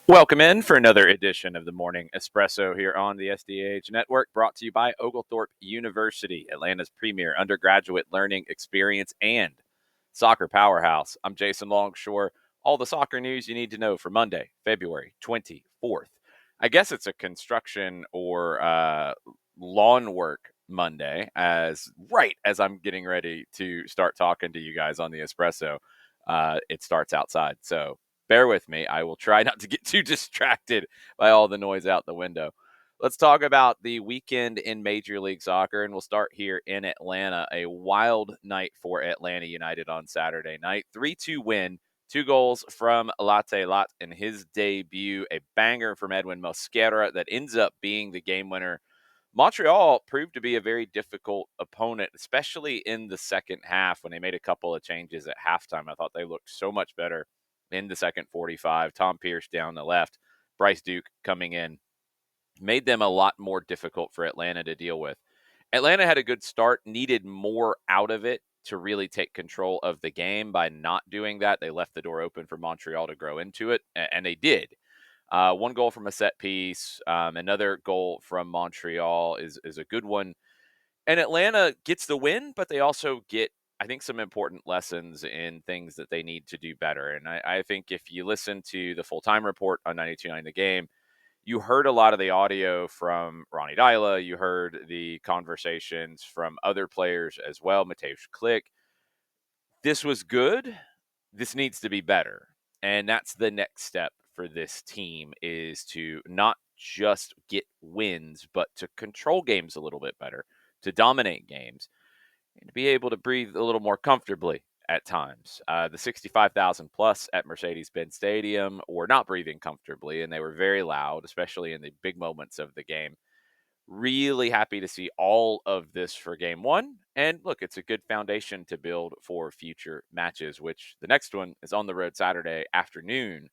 Welcome in for another edition of the Morning Espresso here on the SDH Network, brought to you by Oglethorpe University, Atlanta's premier undergraduate learning experience and soccer powerhouse. I'm Jason Longshore. All the soccer news you need to know for Monday, February 24th. I guess it's a construction or lawn work Monday, as right as I'm getting ready to start talking to you guys on the Espresso. It starts outside. So bear with me. I will try not to get too distracted by all the noise out the window. Let's talk about the weekend in Major League Soccer, and we'll start here in Atlanta. A wild night for Atlanta United on Saturday night. 3-2 win, 2 goals from Latte Lath in his debut, a banger from Edwin Mosquera that ends up being the game winner. Montreal proved to be a very difficult opponent, especially in the second half when they made a couple of changes at halftime. I thought they looked so much better in the second 45. Tom Pierce down the left, Bryce Duke coming in, made them a lot more difficult for Atlanta to deal with. Atlanta had a good start, needed more out of it to really take control of the game. By not doing that, they left the door open for Montreal to grow into it, and they did. 1 goal from a set piece, another goal from Montreal is a good one. And Atlanta gets the win, but they also get, I think, some important lessons in things that they need to do better. And I think if you listen to the full-time report on 92.9 The Game, you heard a lot of the audio from Ronnie Dyla. You heard the conversations from other players as well, Mateusz Klich. This was good. This needs to be better. And that's the next step for this team, is to not just get wins, but to control games a little bit better, to dominate games, and to be able to breathe a little more comfortably at times. The 65,000 plus at Mercedes-Benz Stadium were not breathing comfortably, and they were very loud, especially in the big moments of the game. Really happy to see all of this for game one. And look, it's a good foundation to build for future matches, which the next one is on the road Saturday afternoon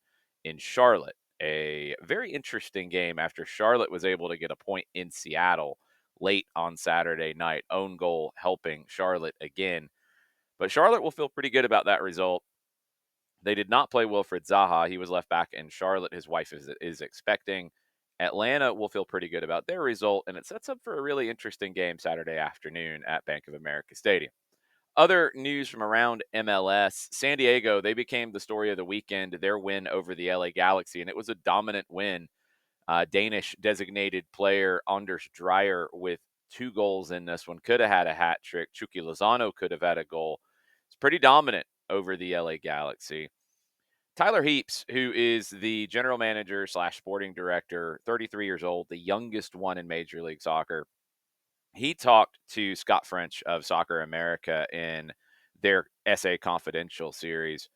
in Charlotte. A very interesting game after Charlotte was able to get a point in Seattle late on Saturday night. Own goal helping Charlotte again. But Charlotte will feel pretty good about that result. They did not play Wilfred Zaha. He was left back in Charlotte. His wife is expecting. Atlanta will feel pretty good about their result, and it sets up for a really interesting game Saturday afternoon at Bank of America Stadium. Other news from around MLS, San Diego, they became the story of the weekend, their win over the LA Galaxy, and it was a dominant win. Danish designated player Anders Dreyer with 2 goals in this one. Could have had a hat trick. Chucky Lozano could have had a goal. It's pretty dominant over the LA Galaxy. Tyler Heaps, who is the general manager slash sporting director, 33 years old, the youngest one in Major League Soccer, he talked to Scott French of Soccer America in their SA Confidential series.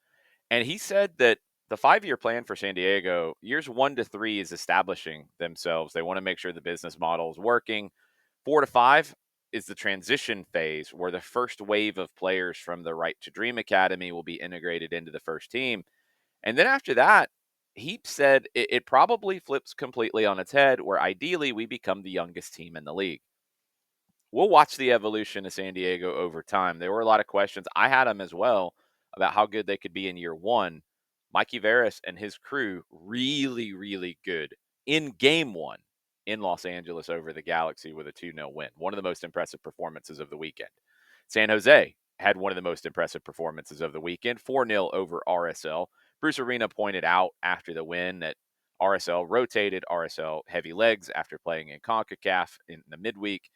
And he said that the 5-year plan for San Diego, years 1 to 3 is establishing themselves. They want to make sure the business model is working. 4 to 5 is the transition phase, where the first wave of players from the Right to Dream Academy will be integrated into the first team. And then after that, he said it probably flips completely on its head, where ideally we become the youngest team in the league. We'll watch the evolution of San Diego over time. There were a lot of questions. I had them as well about how good they could be in year one. Mikey Veras and his crew, really, really good in game one in Los Angeles over the Galaxy with a 2-0 win. One of the most impressive performances of the weekend. San Jose had one of the most impressive performances of the weekend, 4-0 over RSL. Bruce Arena pointed out after the win that RSL rotated RSL heavy legs after playing in CONCACAF in the midweek.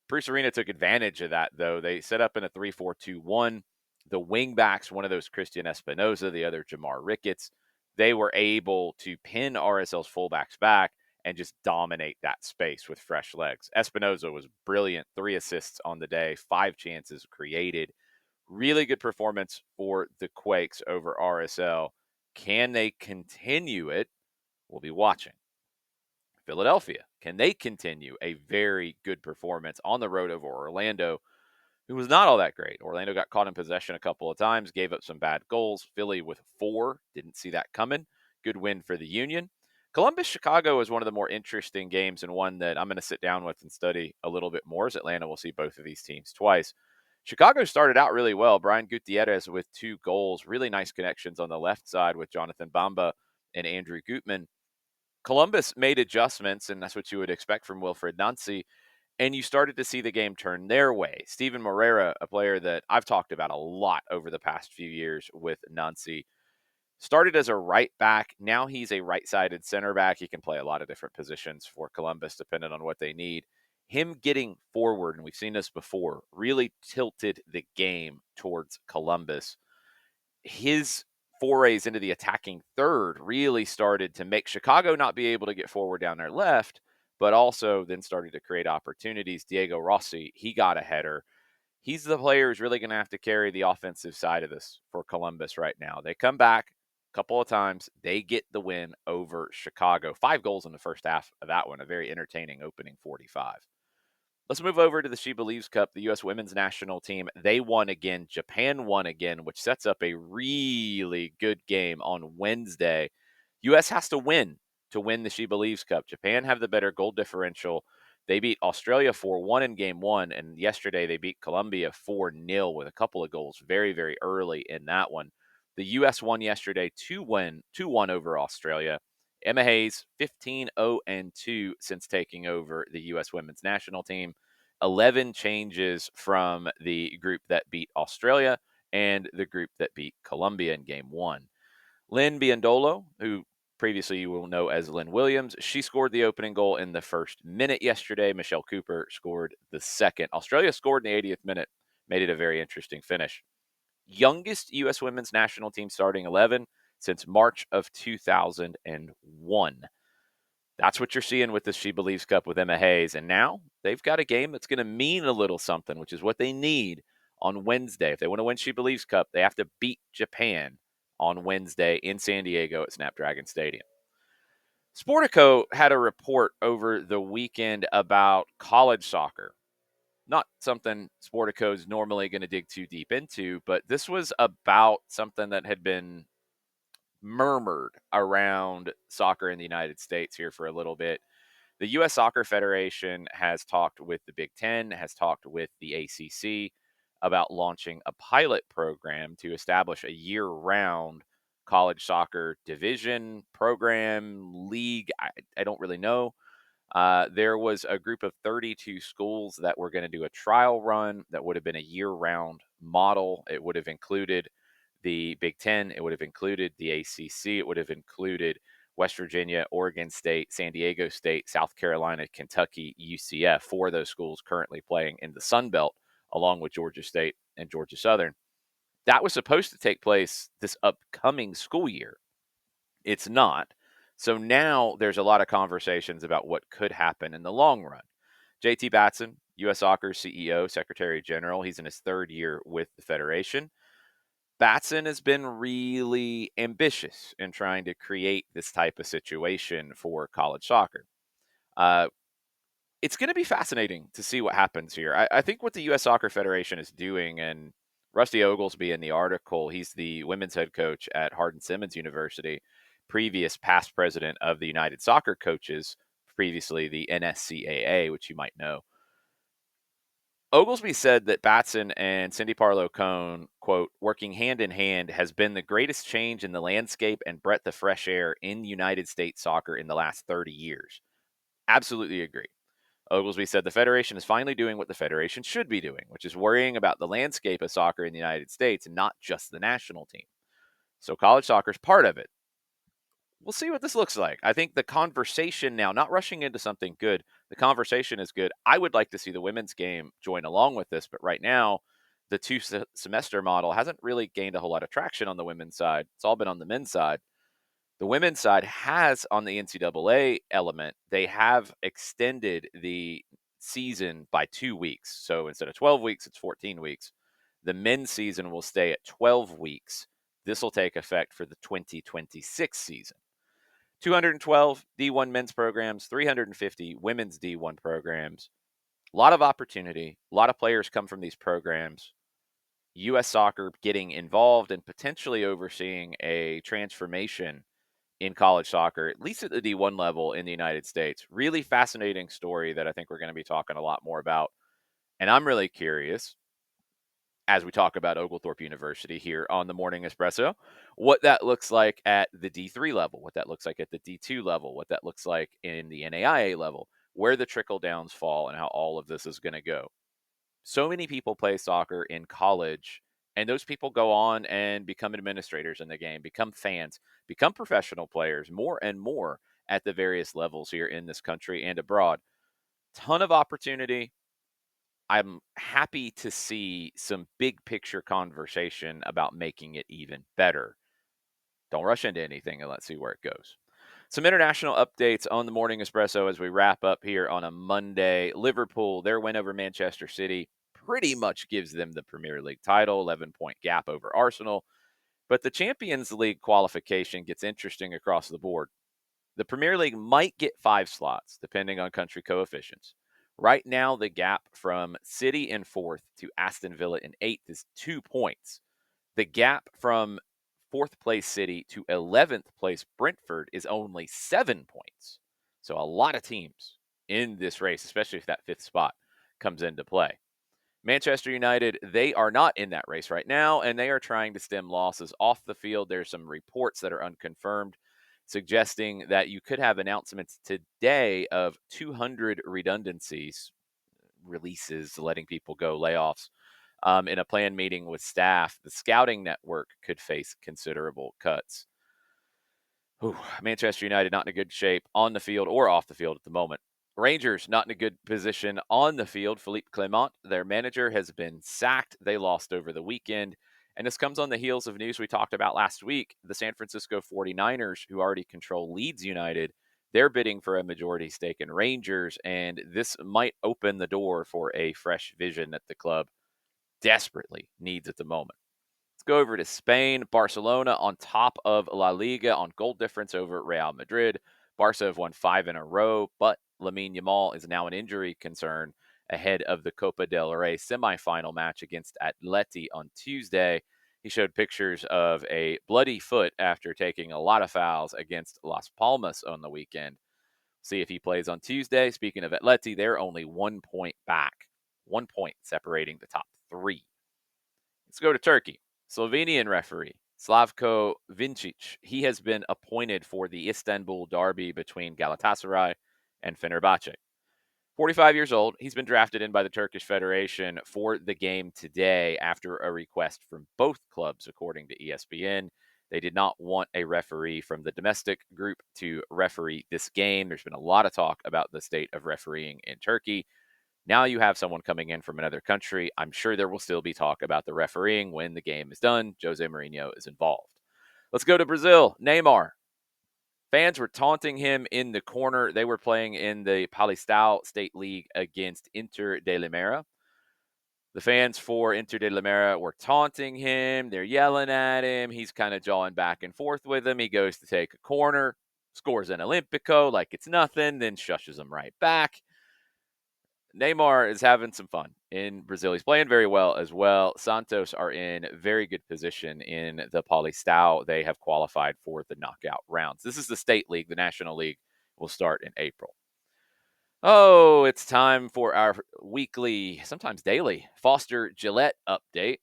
Bruce Arena took advantage of that, though. They set up in a 3-4-2-1. The wingbacks, one of those Cristian Espinoza, the other Jamar Ricketts, they were able to pin RSL's fullbacks back and just dominate that space with fresh legs. Espinoza was brilliant. 3 assists on the day, 5 chances created. Really good performance for the Quakes over RSL. Can they continue it? We'll be watching. Philadelphia, can they continue a very good performance on the road over Orlando, who was not all that great? Orlando got caught in possession a couple of times, gave up some bad goals. Philly with 4, didn't see that coming. Good win for the Union. Columbus-Chicago is one of the more interesting games, and one that I'm going to sit down with and study a little bit more, as Atlanta will see both of these teams twice. Chicago started out really well. Brian Gutierrez with 2 goals. Really nice connections on the left side with Jonathan Bamba and Andrew Gutman. Columbus made adjustments, and that's what you would expect from Wilfred Nancy, and you started to see the game turn their way. Steven Moreira, a player that I've talked about a lot over the past few years with Nancy, started as a right back. Now he's a right-sided center back. He can play a lot of different positions for Columbus depending on what they need. Him getting forward, and we've seen this before, really tilted the game towards Columbus. His forays into the attacking third really started to make Chicago not be able to get forward down their left, but also then started to create opportunities. Diego Rossi, he got a header. He's the player who's really going to have to carry the offensive side of this for Columbus right now. They come back a couple of times. They get the win over Chicago. 5 goals in the first half of that one. A very entertaining opening 45. Let's move over to the SheBelieves Cup, the U.S. women's national team. They won again. Japan won again, which sets up a really good game on Wednesday. U.S. has to win the SheBelieves Cup. Japan have the better goal differential. They beat Australia 4-1 in game one, and yesterday they beat Colombia 4-0 with a couple of goals very, very early in that one. The U.S. won yesterday 2-1 over Australia. Emma Hayes, 15-0-2 since taking over the U.S. women's national team. 11 changes from the group that beat Australia and the group that beat Colombia in game one. Lynn Biondolo, who previously you will know as Lynn Williams, she scored the opening goal in the first minute yesterday. Michelle Cooper scored the second. Australia scored in the 80th minute, made it a very interesting finish. Youngest U.S. women's national team starting 11 since March of 2001. That's what you're seeing with this SheBelieves Cup with Emma Hayes. And now they've got a game that's going to mean a little something, which is what they need on Wednesday. If they want to win SheBelieves Cup, they have to beat Japan on Wednesday in San Diego at Snapdragon Stadium. Sportico had a report over the weekend about college soccer. Not something Sportico is normally going to dig too deep into, but this was about something that had been murmured around soccer in the United States here for a little bit. The U.S. Soccer Federation has talked with the Big Ten, has talked with the ACC about launching a pilot program to establish a year-round college soccer division, program, league. I don't really know. There was a group of 32 schools that were going to do a trial run that would have been a year-round model. It would have included the Big Ten. It would have included the ACC. It would have included West Virginia, Oregon State, San Diego State, South Carolina, Kentucky, UCF, 4 of those schools currently playing in the Sun Belt, along with Georgia State and Georgia Southern. That was supposed to take place this upcoming school year. It's not. So now there's a lot of conversations about what could happen in the long run. JT Batson, U.S. Soccer CEO, Secretary General, he's in his 3rd year with the Federation. Batson has been really ambitious in trying to create this type of situation for college soccer. It's going to be fascinating to see what happens here. I think what the U.S. Soccer Federation is doing, and Rusty Oglesby in the article, he's the women's head coach at Hardin-Simmons University, previous past president of the United Soccer Coaches, previously the NSCAA, which you might know. Oglesby said that Batson and Cindy Parlow-Cone, quote, working hand in hand has been the greatest change in the landscape and breadth of fresh air in United States soccer in the last 30 years. Absolutely agree. Oglesby said the Federation is finally doing what the Federation should be doing, which is worrying about the landscape of soccer in the United States and not just the national team. So college soccer is part of it. We'll see what this looks like. I think the conversation now, not rushing into something good, the conversation is good. I would like to see the women's game join along with this, but right now, the 2-semester model hasn't really gained a whole lot of traction on the women's side. It's all been on the men's side. The women's side has, on the NCAA element, they have extended the season by 2 weeks. So instead of 12 weeks, it's 14 weeks. The men's season will stay at 12 weeks. This will take effect for the 2026 season. 212 D1 men's programs, 350 women's D1 programs. A lot of opportunity. A lot of players come from these programs. U.S. Soccer getting involved and potentially overseeing a transformation in college soccer, at least at the D1 level in the United States. Really fascinating story that I think we're going to be talking a lot more about. And I'm really curious, as we talk about Oglethorpe University here on the Morning Espresso, what that looks like at the D3 level, what that looks like at the D2 level, what that looks like in the NAIA level, where the trickle downs fall, and how all of this is going to go. So many people play soccer in college, and those people go on and become administrators in the game, become fans, become professional players more and more at the various levels here in this country and abroad. Ton of opportunity. I'm happy to see some big picture conversation about making it even better. Don't rush into anything and let's see where it goes. Some international updates on the Morning Espresso as we wrap up here on a Monday. Liverpool, their win over Manchester City pretty much gives them the Premier League title, 11-point gap over Arsenal. But the Champions League qualification gets interesting across the board. The Premier League might get 5 slots, depending on country coefficients. Right now, the gap from City in 4th to Aston Villa in 8th is 2 points. The gap from 4th place City to 11th place Brentford is only 7 points. So a lot of teams in this race, especially if that 5th spot comes into play. Manchester United, they are not in that race right now, and they are trying to stem losses off the field. There's some reports that are unconfirmed suggesting that you could have announcements today of 200 redundancies, releases, letting people go, layoffs. In a planned meeting with staff, the scouting network could face considerable cuts. Manchester United not in a good shape on the field or off the field at the moment. Rangers not in a good position on the field. Philippe Clement, their manager, has been sacked. They lost over the weekend. And this comes on the heels of news we talked about last week. The San Francisco 49ers, who already control Leeds United, they're bidding for a majority stake in Rangers. And this might open the door for a fresh vision that the club desperately needs at the moment. Let's go over to Spain. Barcelona on top of La Liga on goal difference over Real Madrid. Barca have won 5 in a row, but Lamine Yamal is now an injury concern ahead of the Copa del Rey semifinal match against Atleti on Tuesday. He showed pictures of a bloody foot after taking a lot of fouls against Las Palmas on the weekend. See if he plays on Tuesday. Speaking of Atleti, they're only 1 point back. 1 point separating the top 3. Let's go to Turkey. Slovenian referee Slavko Vincic. He has been appointed for the Istanbul derby between Galatasaray and Fenerbahce. 45 years old. He's been drafted in by the Turkish Federation for the game today after a request from both clubs, according to ESPN. They did not want a referee from the domestic group to referee this game. There's been a lot of talk about the state of refereeing in Turkey. Now you have someone coming in from another country. I'm sure there will still be talk about the refereeing when the game is done. Jose Mourinho is involved. Let's go to Brazil. Neymar. Fans were taunting him in the corner. They were playing in the Paulistão State League against Inter de Limeira. The fans for Inter de Limeira were taunting him. They're yelling at him. He's kind of jawing back and forth with them. He goes to take a corner, scores an Olympico like it's nothing, then shushes them right back. Neymar is having some fun in Brazil. He's playing very well as well. Santos are in very good position in the Paulistão. They have qualified for the knockout rounds. This is the state league. The national league will start in April. Oh, it's time for our weekly, sometimes daily, Foster Gillette update.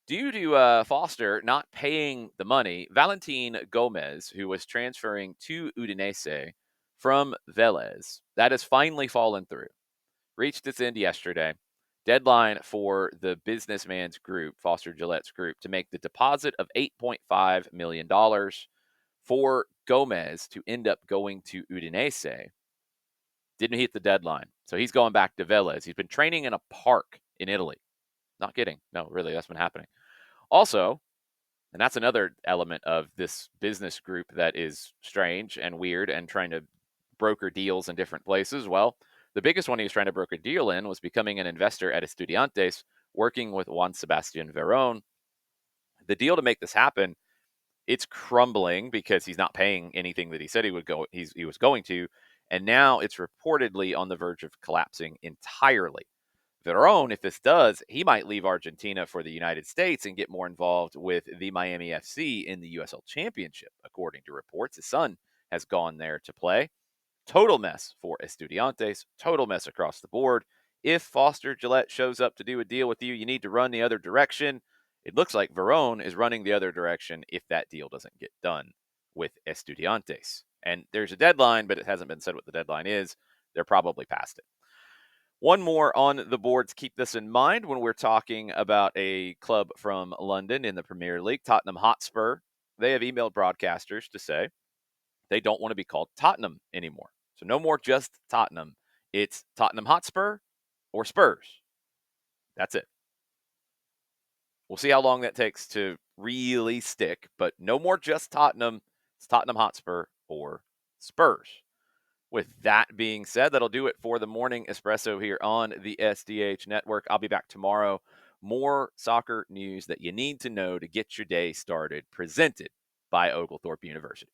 Due to Foster not paying the money, Valentin Gomez, who was transferring to Udinese from Vélez, that has finally fallen through. Reached its end yesterday. Deadline for the businessman's group, Foster Gillette's group, to make the deposit of $8.5 million for Gomez to end up going to Udinese. Didn't hit the deadline. So he's going back to Vélez. He's been training in a park in Italy. Not kidding. No, really, that's been happening. Also, and that's another element of this business group that is strange and weird and trying to broker deals in different places. Well, the biggest one he was trying to broker a deal in was becoming an investor at Estudiantes, working with Juan Sebastian Veron. The deal to make this happen, it's crumbling because he's not paying anything that he said he was going to, and now it's reportedly on the verge of collapsing entirely. Veron, if this does, he might leave Argentina for the United States and get more involved with the Miami FC in the USL Championship, according to reports. His son has gone there to play. Total mess for Estudiantes, total mess across the board. If Foster Gillette shows up to do a deal with you, you need to run the other direction. It looks like Verone is running the other direction if that deal doesn't get done with Estudiantes. And there's a deadline, but it hasn't been said what the deadline is. They're probably past it. One more on the board to keep this in mind when we're talking about a club from London in the Premier League, Tottenham Hotspur. They have emailed broadcasters to say they don't want to be called Tottenham anymore. So no more just Tottenham. It's Tottenham Hotspur or Spurs. That's it. We'll see how long that takes to really stick, but no more just Tottenham. It's Tottenham Hotspur or Spurs. With that being said, that'll do it for the Morning Espresso here on the SDH Network. I'll be back tomorrow. More soccer news that you need to know to get your day started, presented by Oglethorpe University.